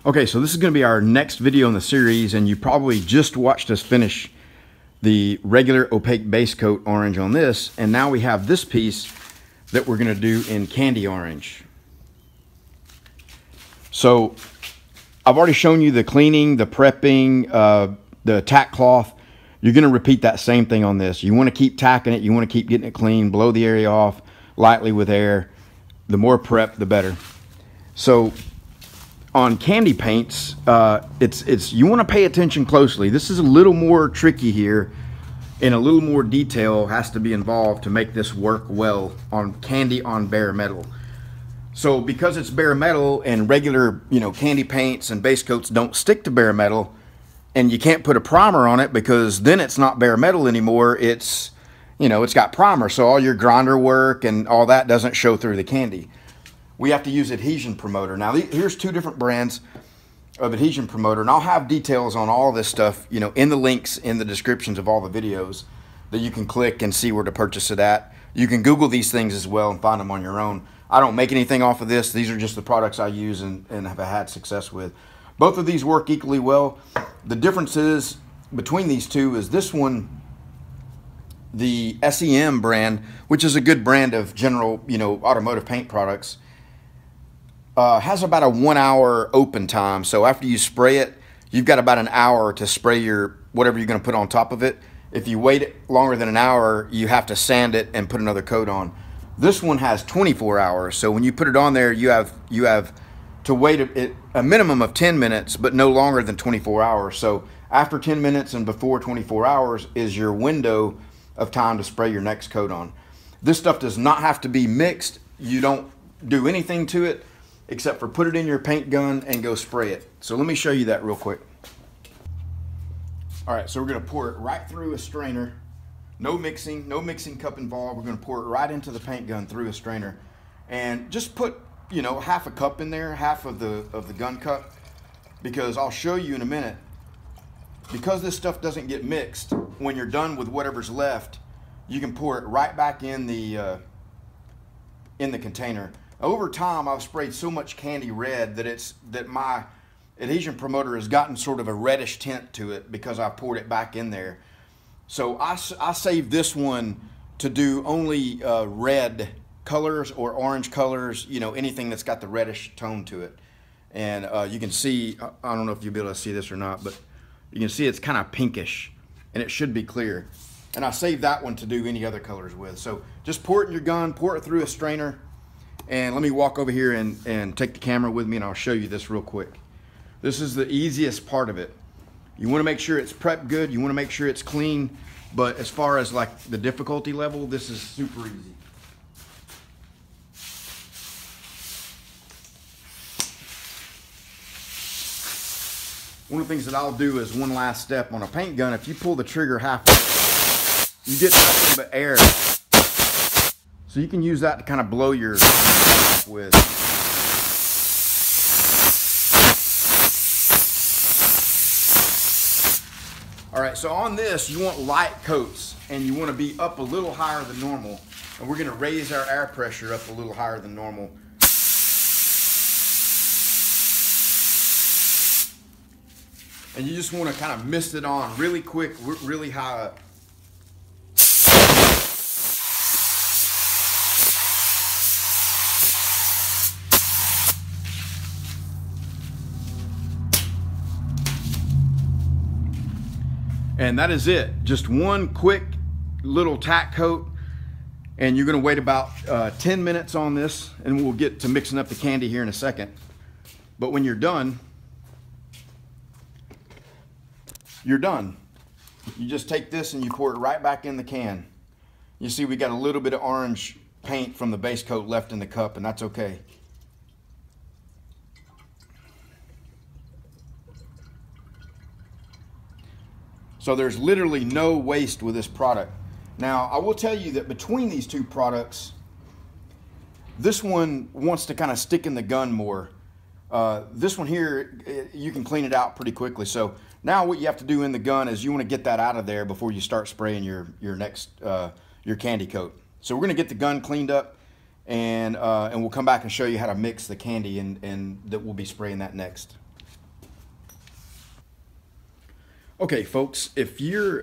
Okay, so this is going to be our next video in the series, and you probably just watched us finish the regular opaque base coat orange on this, and now we have this piece that we're going to do in candy orange. So I've already shown you the cleaning, the prepping, the tack cloth. You're going to repeat that same thing on this. You want to keep tacking it, you want to keep getting it clean, blow the area off lightly with air. The more prep, the better. So on candy paints, you want to pay attention closely. This is a little more tricky here, and a little more detail has to be involved to make this work well on candy on bare metal. So because it's bare metal and regular, candy paints and base coats don't stick to bare metal, and you can't put a primer on it because then it's not bare metal anymore. It's got primer, so all your grinder work and all that doesn't show through the candy. We have to use adhesion promoter. Now, here's two different brands of adhesion promoter, and I'll have details on all this stuff, in the links in the descriptions of all the videos that you can click and see where to purchase it at. You can Google these things as well and find them on your own. I don't make anything off of this. These are just the products I use and have had success with. Both of these work equally well. The difference is between these two is this one, the SEM brand, which is a good brand of general, automotive paint products, has about a 1 hour open time. So after you spray it, you've got about an hour to spray whatever you're going to put on top of it. If you wait longer than an hour, you have to sand it and put another coat on. This one has 24 hours. So when you put it on there, you have to wait a minimum of 10 minutes, but no longer than 24 hours. So after 10 minutes and before 24 hours is your window of time to spray your next coat on. This stuff does not have to be mixed. You don't do anything to it except for put it in your paint gun and go spray it. So let me show you that real quick. All right, so we're gonna pour it right through a strainer. No mixing cup involved. We're gonna pour it right into the paint gun through a strainer. And just put, half a cup in there, half of the gun cup, because I'll show you in a minute, because this stuff doesn't get mixed, when you're done with whatever's left, you can pour it right back in the container. Over time, I've sprayed so much candy red that my adhesion promoter has gotten sort of a reddish tint to it because I poured it back in there. So I saved this one to do only red colors or orange colors, anything that's got the reddish tone to it. And you can see, I don't know if you'll be able to see this or not, but you can see it's kind of pinkish, and it should be clear. And I saved that one to do any other colors with. So just pour it in your gun, pour it through a strainer, and let me walk over here and take the camera with me, and I'll show you this real quick. This is the easiest part of it. You want to make sure it's prepped good, you want to make sure it's clean, but as far as like the difficulty level, this is super easy. One of the things that I'll do is one last step on a paint gun. If you pull the trigger halfway, you get nothing but air. So you can use that to kind of blow your with. All right, so on this, you want light coats, and you want to be up a little higher than normal. And we're going to raise our air pressure up a little higher than normal. And you just want to kind of mist it on really quick, really high up. And that is it. Just one quick little tack coat, and you're going to wait about 10 minutes on this, and we'll get to mixing up the candy here in a second. But when you're done, you're done. You just take this and you pour it right back in the can. You see we got a little bit of orange paint from the base coat left in the cup, and that's okay. So there's literally no waste with this product. Now, I will tell you that between these two products, this one wants to kind of stick in the gun more. This one here, you can clean it out pretty quickly. So now what you have to do in the gun is you want to get that out of there before you start spraying your candy coat. So we're going to get the gun cleaned up, and we'll come back and show you how to mix the candy, and that we'll be spraying that next. Okay, folks, if you're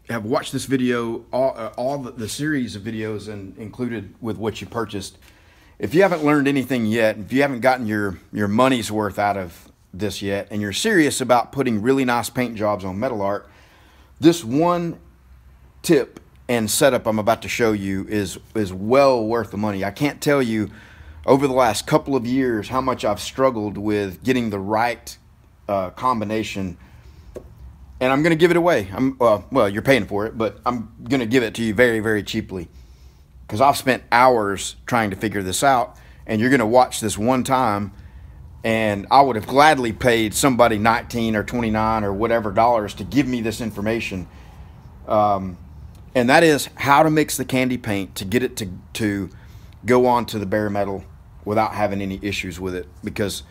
have watched this video, all the series of videos and included with what you purchased, if you haven't learned anything yet, if you haven't gotten your money's worth out of this yet, and you're serious about putting really nice paint jobs on metal art, this one tip and setup I'm about to show you is well worth the money. I can't tell you over the last couple of years how much I've struggled with getting the right combination, and I'm going to give it away. Well, you're paying for it, but I'm going to give it to you very, very cheaply because I've spent hours trying to figure this out, and you're going to watch this one time, and I would have gladly paid somebody 19 or 29 or whatever dollars to give me this information. And that is how to mix the candy paint to get it to go on to the bare metal without having any issues with it. Because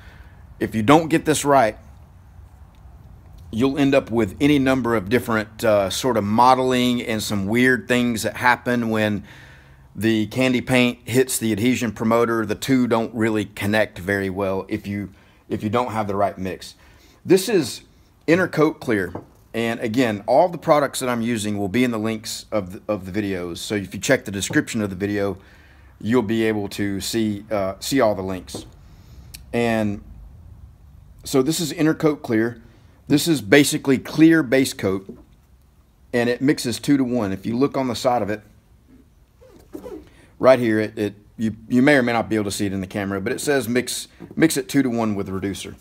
if you don't get this right, you'll end up with any number of different sort of modeling and some weird things that happen when the candy paint hits the adhesion promoter. The two don't really connect very well if you don't have the right mix. This is Intercoat Clear, and again, all the products that I'm using will be in the links of the videos. So if you check the description of the video, you'll be able to see all the links. And so this is Intercoat Clear. This is basically clear base coat, and it mixes 2 to 1. If you look on the side of it, right here, you may or may not be able to see it in the camera, but it says mix it 2 to 1 with reducer.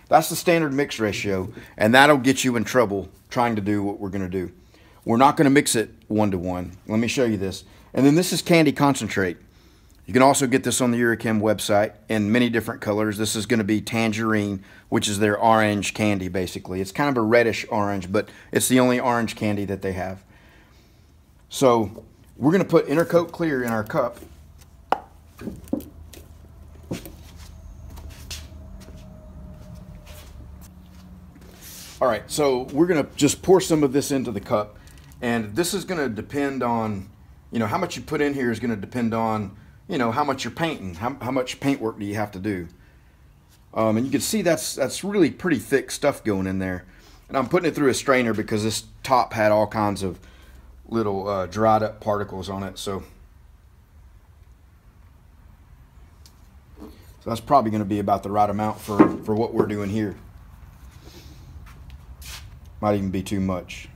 That's the standard mix ratio, and that'll get you in trouble trying to do what we're going to do. We're not going to mix it 1 to 1. Let me show you this. And then this is candy concentrate. You can also get this on the Eurochem website in many different colors. This is going to be tangerine, which is their orange candy, basically. It's kind of a reddish orange, but it's the only orange candy that they have. So we're going to put Intercoat Clear in our cup. All right, so we're going to just pour some of this into the cup. And this is going to depend on, how much you put in here is going to depend on, how much you're painting, how much paint work do you have to do. And you can see that's really pretty thick stuff going in there. And I'm putting it through a strainer because this top had all kinds of little dried up particles on it. So that's probably going to be about the right amount for what we're doing here. Might even be too much.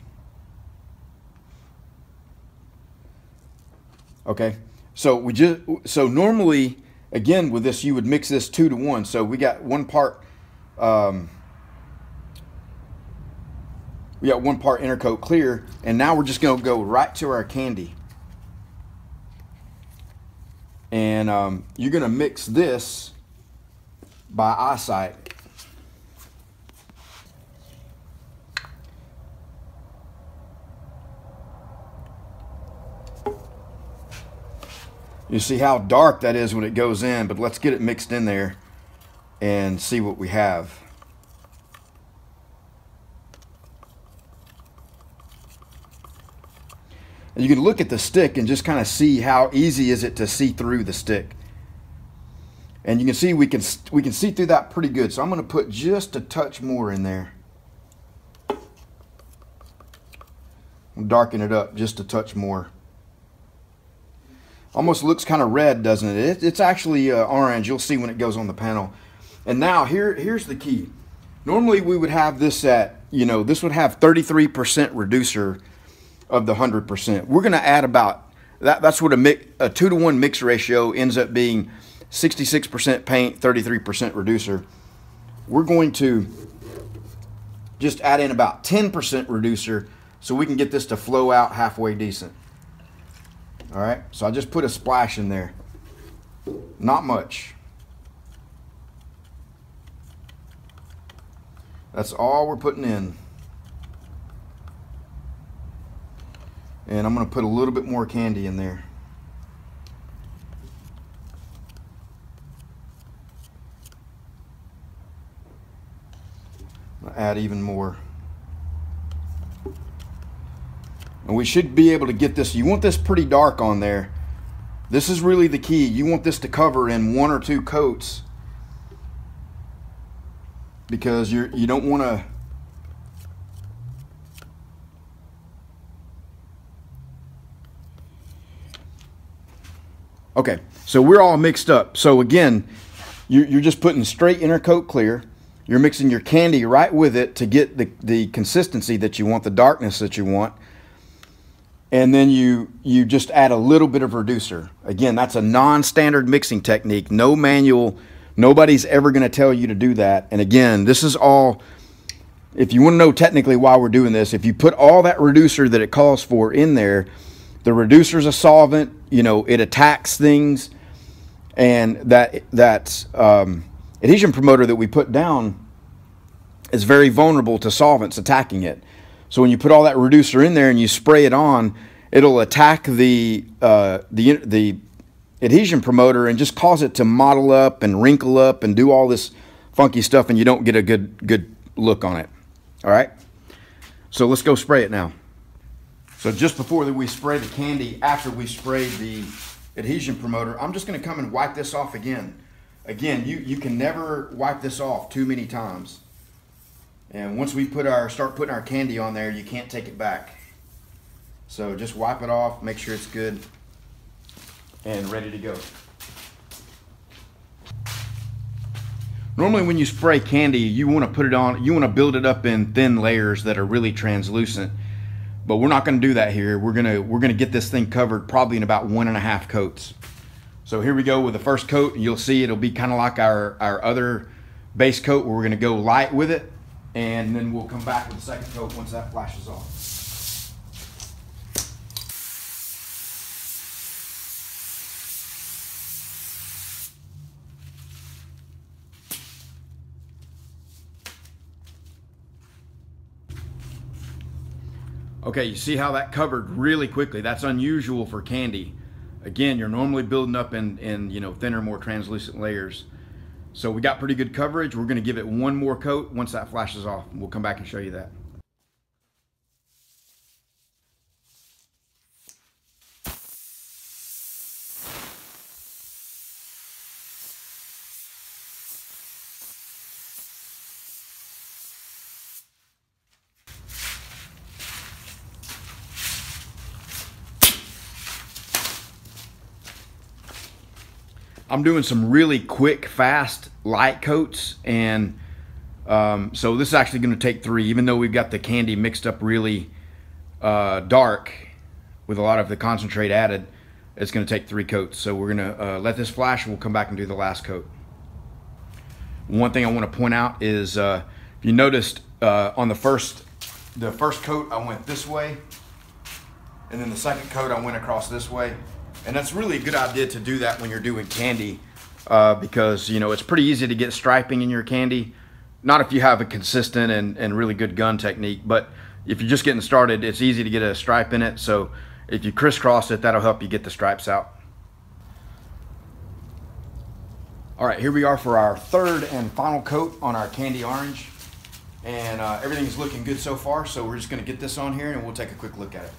Okay, so normally, again, with this, you would mix this 2 to 1. So we got one part Intercoat Clear, and now we're just going to go right to our candy. And you're going to mix this by eyesight. You see how dark that is when it goes in, but let's get it mixed in there and see what we have. And you can look at the stick and just kind of see how easy is it to see through the stick. And you can see we can see through that pretty good. So I'm going to put just a touch more in there. I'll darken it up just a touch more. Almost looks kind of red, doesn't it? It's actually orange. You'll see when it goes on the panel. And now here's the key. Normally we would have this at, this would have 33% reducer of the 100%. We're going to add about, that's what a 2 to 1 mix ratio ends up being, 66% paint, 33% reducer. We're going to just add in about 10% reducer so we can get this to flow out halfway decent. All right, so I just put a splash in there. Not much. That's all we're putting in. And I'm going to put a little bit more candy in there. I'll add even more. And we should be able to get this. You want this pretty dark on there. This is really the key. You want this to cover in 1 or 2 coats because you don't want to. Okay, so we're all mixed up. So again, you're just putting straight intercoat clear. You're mixing your candy right with it to get the consistency that you want, the darkness that you want. And then you just add a little bit of reducer. Again, that's a non-standard mixing technique. No manual. Nobody's ever going to tell you to do that. And again, this is all, if you want to know technically why we're doing this, if you put all that reducer that it calls for in there, the reducer's a solvent, you know, it attacks things. And that adhesion promoter that we put down is very vulnerable to solvents attacking it. So when you put all that reducer in there and you spray it on, it'll attack the adhesion promoter and just cause it to mottle up and wrinkle up and do all this funky stuff, and you don't get a good look on it. All right, so let's go spray it now. So just before that we spray the candy, after we spray the adhesion promoter, I'm just going to come and wipe this off again. Again, you can never wipe this off too many times. And once we start putting our candy on there, you can't take it back. So just wipe it off, make sure it's good and ready to go. Normally when you spray candy, you want to put it on, you want to build it up in thin layers that are really translucent. But we're not going to do that here. We're gonna get this thing covered probably in about 1.5 coats. So here we go with the first coat, and you'll see it'll be kind of like our other base coat where we're going to go light with it, and then we'll come back with the second coat once that flashes off. Okay, you see how that covered really quickly. That's unusual for candy. Again, you're normally building up in you know, thinner, more translucent layers. So we got pretty good coverage. We're going to give it one more coat once that flashes off. We'll come back and show you that. I'm doing some really quick, fast, light coats, and so this is actually going to take 3, even though we've got the candy mixed up really dark with a lot of the concentrate added. It's going to take 3 coats. So we're going to let this flash, and we'll come back and do the last coat. One thing I want to point out is, if you noticed on the first coat, I went this way, and then the second coat, I went across this way. And that's really a good idea to do that when you're doing candy, because you know it's pretty easy to get striping in your candy. Not if you have a consistent and really good gun technique, but if you're just getting started, it's easy to get a stripe in it. So if you crisscross it, that'll help you get the stripes out. All right, here we are for our third and final coat on our candy orange, and everything's looking good so far. So we're just going to get this on here and we'll take a quick look at it.